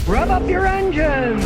Rev up your engines.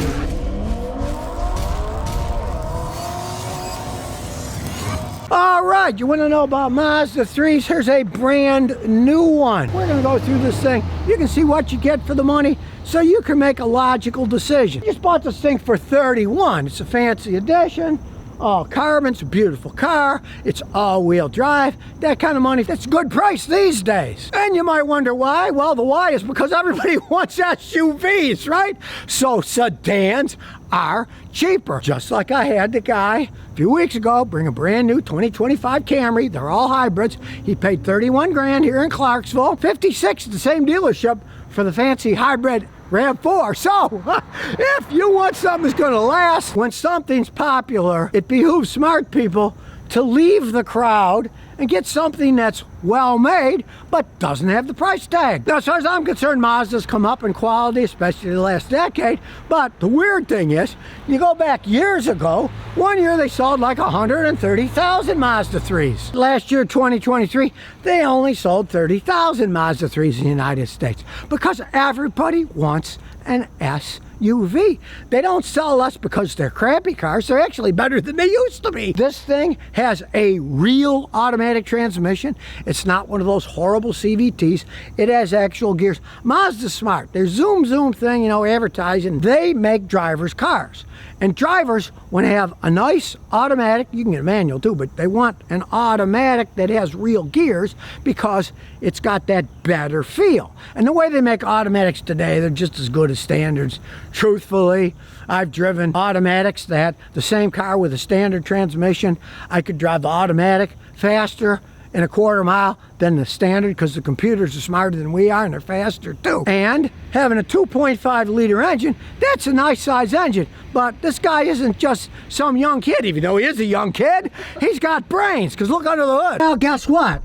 All right, you want to know about Mazda 3s? Here's a brand new one. We're going to go through this thing. You can see what you get for the money so you can make a logical decision. You just bought this thing for $31. It's a fancy edition. All carbon, it's a beautiful car, it's all-wheel drive, that kind of money, that's a good price these days. And you might wonder why. Well, the why is because everybody wants SUVs, right? So sedans are cheaper. Just like I had the guy a few weeks ago bring a brand new 2025 Camry. They're all hybrids. He paid 31 grand here in Clarksville, 56 at the same dealership for the fancy hybrid RAV4. So, if you want something that's going to last, when something's popular, it behooves smart people to leave the crowd and get something that's well made, but doesn't have the price tag. Now, as far as I'm concerned, Mazda's come up in quality, especially the last decade, but the weird thing is, you go back years ago, one year they sold like 130,000 Mazda 3s. Last year, 2023, they only sold 30,000 Mazda 3s in the United States because everybody wants an SUV. They don't sell us because they're crappy cars. They're actually better than they used to be. This thing has a real automatic transmission. It's not one of those horrible CVTs. It has actual gears. Mazda's smart. Their zoom thing, you know, advertising, they make drivers' cars. And drivers want to have a nice automatic, you can get a manual too, but they want an automatic that has real gears because it's got that better feel. And the way they make automatics today, they're just as good as standards. Truthfully, I've driven automatics that the same car with a standard transmission, I could drive the automatic faster in a quarter mile than the standard because the computers are smarter than we are and they're faster too. And having a 2.5 liter engine, that's a nice size engine. But this guy isn't just some young kid, even though he is a young kid. He's got brains, because look under the hood. Well, guess what?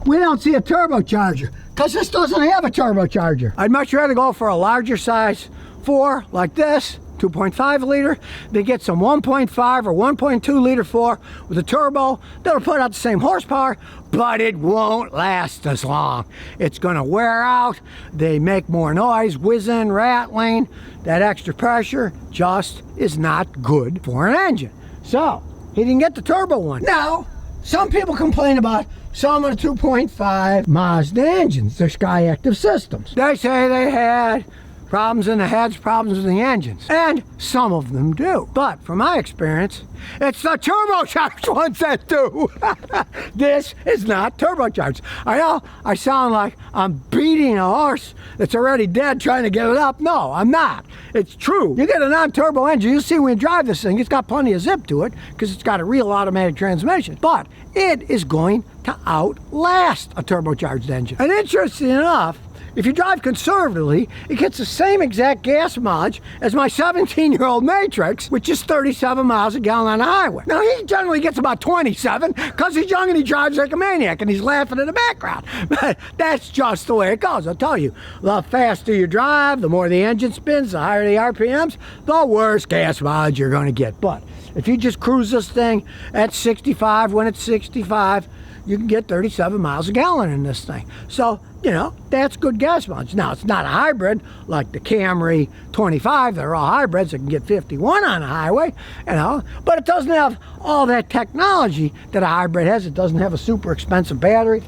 We don't see a turbocharger because this doesn't have a turbocharger. I'd much rather go for a larger size 4 like this, 2.5 liter. They get some 1.5 or 1.2 liter 4 with a turbo that'll put out the same horsepower, but it won't last as long. It's going to wear out. They make more noise, whizzing, rattling. That extra pressure just is not good for an engine. So he didn't get the turbo one. Now, some people complain about some of the 2.5 Mazda engines, their Skyactiv systems. They say they had problems in the heads, problems in the engines. And some of them do. But from my experience, it's the turbocharged ones that do. This is not turbocharged. I know I sound like I'm beating a horse that's already dead trying to get it up. No, I'm not. It's true. You get a non-turbo engine, you see when you drive this thing, it's got plenty of zip to it because it's got a real automatic transmission. But it is going to outlast a turbocharged engine. And interesting enough, if you drive conservatively, it gets the same exact gas mileage as my 17-year-old Matrix, which is 37 miles a gallon on the highway. Now, he generally gets about 27 because he's young and he drives like a maniac and he's laughing in the background. But that's just the way it goes. I'll tell you, the faster you drive, the more the engine spins, the higher the RPMs, the worse gas mileage you're going to get. But if you just cruise this thing at 65, when it's 65, you can get 37 miles a gallon in this thing. So, you know, that's good gas mileage. Now, it's not a hybrid like the Camry 25. They're all hybrids that can get 51 on the highway, you know, but it doesn't have all that technology that a hybrid has. It doesn't have a super expensive battery.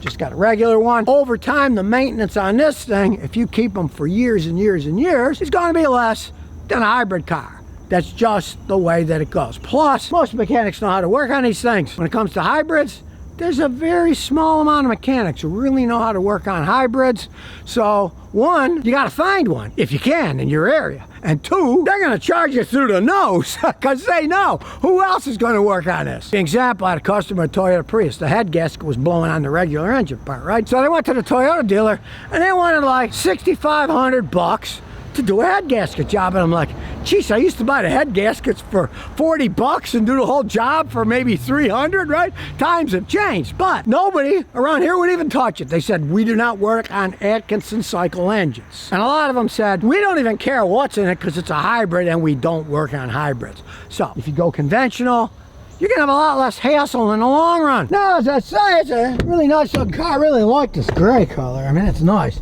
Just got a regular one. Over time, the maintenance on this thing, if you keep them for years and years and years, is going to be less than a hybrid car. That's just the way that it goes. Plus, most mechanics know how to work on these things. When it comes to hybrids, there's a very small amount of mechanics who really know how to work on hybrids. So, one, you got to find one if you can in your area. And two, they're going to charge you through the nose because they know who else is going to work on this. The example, I had a customer, a Toyota Prius. The head gasket was blowing on the regular engine part, right? So they went to the Toyota dealer and they wanted like $6,500 to do a head gasket job. And I'm like, geez, I used to buy the head gaskets for $40 and do the whole job for maybe $300, right? Times have changed, but nobody around here would even touch it. They said, we do not work on Atkinson cycle engines. And a lot of them said, we don't even care what's in it because it's a hybrid and we don't work on hybrids. So if you go conventional, you're gonna have a lot less hassle in the long run. Now, as I say, it's a really nice looking car. I really like this gray color. I mean, it's nice.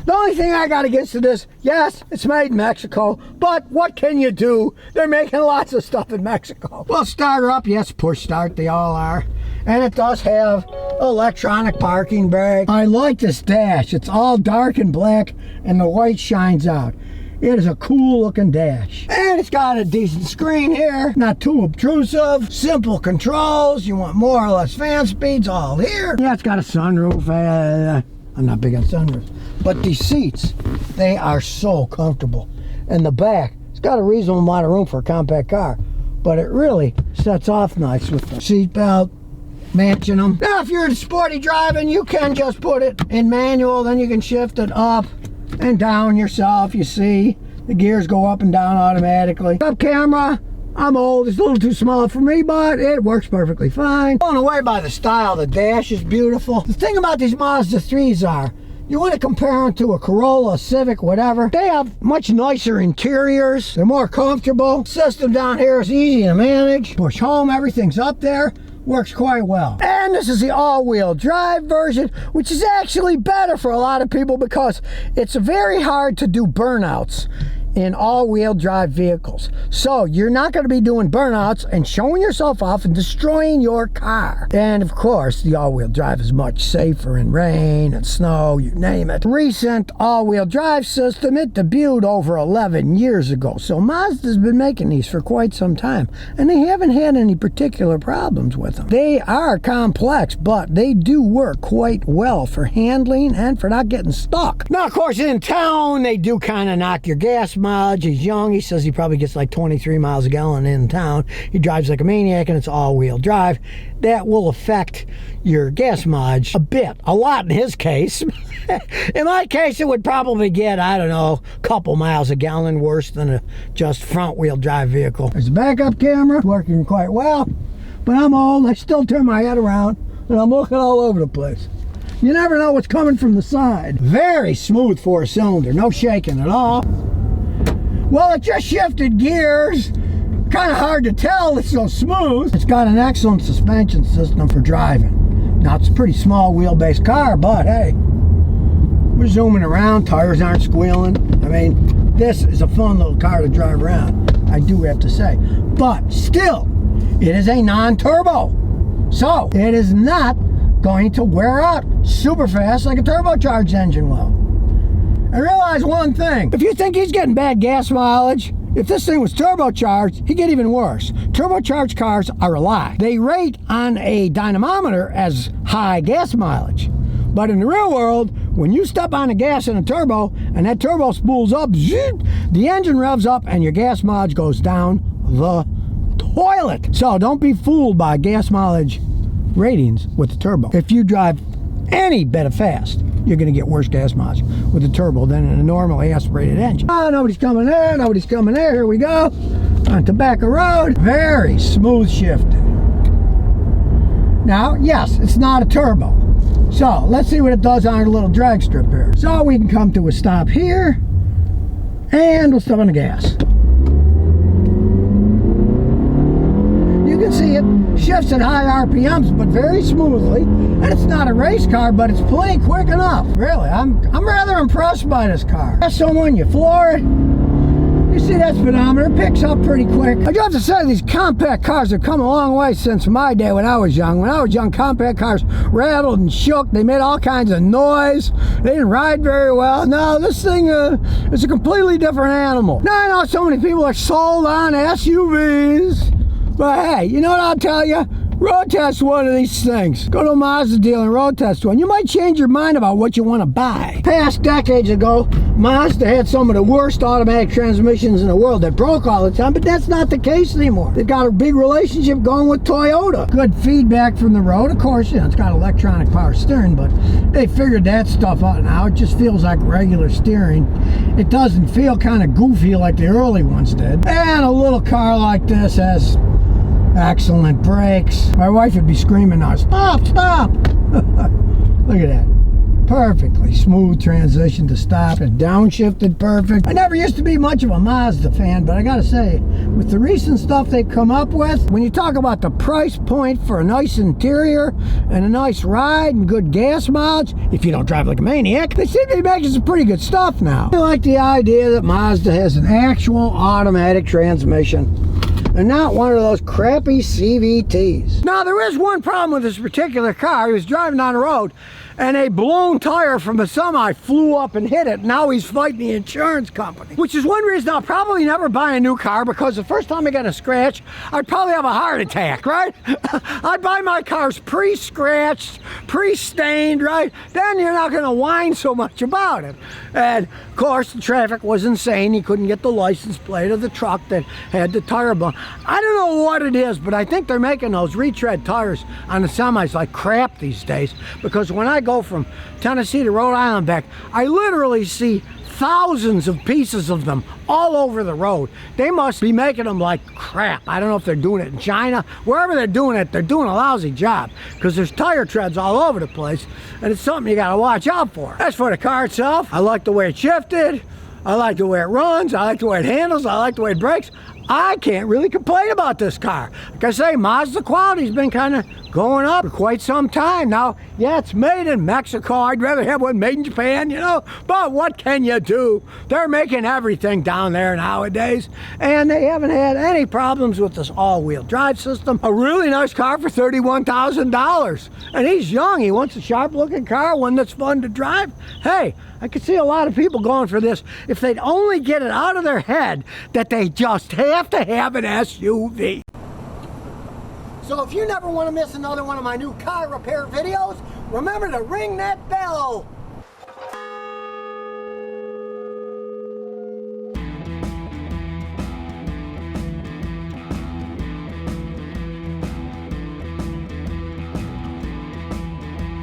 The only thing I got against this, yes, it's made in Mexico, but what can you do? They're making lots of stuff in Mexico. Well, start her up, yes, push start, they all are. And it does have electronic parking brake. I like this dash. It's all dark and black and the white shines out. It is a cool looking dash. And it's got a decent screen here. Not too obtrusive. Simple controls. You want more or less fan speeds, all here. Yeah, it's got a sunroof. I'm not big on sunroofs. But these seats, they are so comfortable. And the back, it's got a reasonable amount of room for a compact car. But it really sets off nice with the seat belt. Matching them. Now, if you're sporty driving, you can just put it in manual. Then you can shift it up and down yourself. You see the gears go up and down automatically. Up camera, I'm old, it's a little too small for me, but it works perfectly fine. Blown away by the style. The dash is beautiful. The thing about these Mazda 3s are, you want to compare them to a Corolla, Civic, whatever, they have much nicer interiors. They're more comfortable. System down here is easy to manage. Push home, everything's up there. Works quite well. And this is the all-wheel drive version, which is actually better for a lot of people because it's very hard to do burnouts in all-wheel drive vehicles. So you're not going to be doing burnouts and showing yourself off and destroying your car. And of course, the all-wheel drive is much safer in rain and snow, you name it. Recent all-wheel drive system, it debuted over 11 years ago. So Mazda's been making these for quite some time, and they haven't had any particular problems with them. They are complex, but they do work quite well for handling and for not getting stuck. Now, of course, in town, they do kind of knock your gas mileage. He's young. He says he probably gets like 23 miles a gallon in town. He drives like a maniac, and it's all-wheel drive. That will affect your gas mileage a bit. A lot in his case. In my case, it would probably get, I don't know, a couple miles a gallon worse than a just front-wheel drive vehicle. There's a backup camera, working quite well. But I'm old. I still turn my head around, and I'm looking all over the place. You never know what's coming from the side. Very smooth four-cylinder. No shaking at all. Well, it just shifted gears. Kind of hard to tell, it's so smooth. It's got an excellent suspension system for driving. Now, it's a pretty small wheelbase car, but hey, we're zooming around, tires aren't squealing. I mean, this is a fun little car to drive around, I do have to say. But still, it is a non-turbo. So, it is not going to wear out super fast like a turbocharged engine will. I realize one thing. If you think he's getting bad gas mileage, if this thing was turbocharged, he'd get even worse. Turbocharged cars are a lie. They rate on a dynamometer as high gas mileage. But in the real world, when you step on the gas in a turbo, and that turbo spools up, zoom, the engine revs up, and your gas mileage goes down the toilet. So don't be fooled by gas mileage ratings with the turbo. If you drive any bit of fast, you're going to get worse gas mileage with a turbo than in a normally aspirated engine. Oh, nobody's coming there, nobody's coming there. Here we go. On Tobacco Road. Very smooth shifting. Now, yes, it's not a turbo. So, let's see what it does on a little drag strip here. So, we can come to a stop here, and we'll step on the gas. You can see it shifts at high RPMs, but very smoothly. And it's not a race car, but it's plenty quick enough. Really, I'm rather impressed by this car. Press someone, you floor it. You see that speedometer picks up pretty quick. I do have to say, these compact cars have come a long way since my day when I was young. When I was young, compact cars rattled and shook. They made all kinds of noise. They didn't ride very well. No, this thing is a completely different animal. Now, I know so many people are sold on SUVs. But hey, you know what I'll tell you? Road test one of these things. Go to a Mazda dealer and road test one. You might change your mind about what you want to buy. Past decades ago, Mazda had some of the worst automatic transmissions in the world that broke all the time, but that's not the case anymore. They've got a big relationship going with Toyota. Good feedback from the road. Of course, you know, it's got electronic power steering, but they figured that stuff out now. It just feels like regular steering. It doesn't feel kind of goofy like the early ones did. And a little car like this has excellent brakes. My wife would be screaming now, stop, stop. Look at that. Perfectly smooth transition to stop. It downshifted perfect. I never used to be much of a Mazda fan, but I gotta say, with the recent stuff they've come up with, when you talk about the price point for a nice interior and a nice ride and good gas mileage, if you don't drive like a maniac, they seem to be making some pretty good stuff now. I like the idea that Mazda has an actual automatic transmission and not one of those crappy CVTs. Now, there is one problem with this particular car. He was driving down the road and a blown tire from a semi flew up and hit it. Now he's fighting the insurance company, which is one reason I'll probably never buy a new car, because the first time I get a scratch, I'd probably have a heart attack, right? I'd buy my cars pre-scratched, pre-stained, right? Then you're not gonna whine so much about it. And of course, the traffic was insane. He couldn't get the license plate of the truck that had the tire blown. I don't know what it is, but I think they're making those retread tires on the semis like crap these days, because when I go from Tennessee to Rhode Island back, I literally see thousands of pieces of them all over the road. They must be making them like crap. I don't know if they're doing it in China. Wherever they're doing it, they're doing a lousy job, because there's tire treads all over the place, and it's something you gotta watch out for. As for the car itself, I like the way it shifted. I like the way it runs. I like the way it handles. I like the way it brakes. I can't really complain about this car. Like I say, Mazda quality's been kind of going up for quite some time now. Yeah, it's made in Mexico. I'd rather have one made in Japan, you know, but what can you do? They're making everything down there nowadays, and they haven't had any problems with this all-wheel drive system. A really nice car for $31,000, and he's young. He wants a sharp-looking car, one that's fun to drive. Hey, I could see a lot of people going for this if they'd only get it out of their head that they just have to have an SUV. So if you never want to miss another one of my new car repair videos, remember to ring that bell.